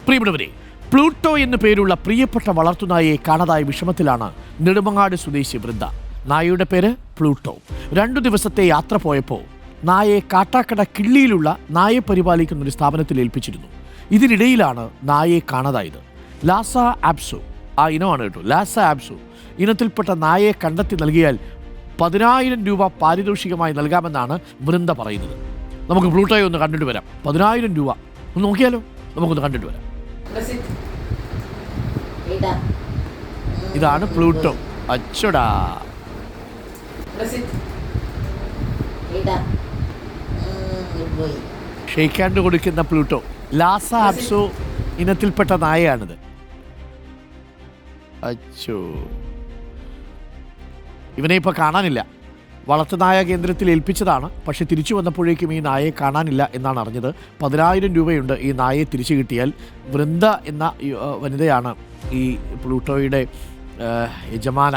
പ്രിയപ്പെട്ടവരെ, പ്ലൂട്ടോ എന്നു പേരുള്ള പ്രിയപ്പെട്ട വളർത്തുനായയെ കാണാതായ വിഷമത്തിലാണ് നെടുമങ്ങാട് സ്വദേശി വൃന്ദ. നായയുടെ പേര് പ്ലൂട്ടോ. 2 ദിവസത്തെ യാത്ര പോയപ്പോൾ നായയെ കാട്ടാക്കട കിള്ളിയിലുള്ള നായയെ പരിപാലിക്കുന്ന ഒരു സ്ഥാപനത്തിൽ ഏൽപ്പിച്ചിരുന്നു. ഇതിനിടയിലാണ് നായയെ കാണാതായത്. ലാസ ആബ്സോ ആ ഇനമാണ് കേട്ടോ. ലാസ ആബ്സോ ഇനത്തിൽപ്പെട്ട നായയെ കണ്ടെത്തി നൽകിയാൽ 10,000 രൂപ പാരിതോഷികമായി നൽകാമെന്നാണ് വൃന്ദ പറയുന്നത്. നമുക്ക് പ്ലൂട്ടോയെ ഒന്ന് കണ്ടിട്ട് വരാം. 10,000 രൂപ ഒന്ന് നോക്കിയാലോ? നമുക്കൊന്ന് കണ്ടിട്ട് വരാം. ഇതാണ് പ്ലൂട്ടോ. അച്ചടാ, ഷെയ്ക്ക് ഹാൻഡ് കൊടുക്കുന്ന പ്ലൂട്ടോ. ലാസ ആബ്സോ ഇനത്തിൽപ്പെട്ട നായയാണിത്. അച്ചോ, ഇവനെ ഇപ്പോൾ കാണാനില്ല. വളർത്തുനായ കേന്ദ്രത്തിൽ ഏൽപ്പിച്ചതാണ്. പക്ഷെ തിരിച്ചു വന്നപ്പോഴേക്കും ഈ നായയെ കാണാനില്ല എന്നാണ് അറിഞ്ഞത്. 10,000 രൂപയുണ്ട് ഈ നായയെ തിരിച്ചു കിട്ടിയാൽ. വൃന്ദ എന്ന വനിതയാണ് ഈ പ്ലൂട്ടോയുടെ യജമാന.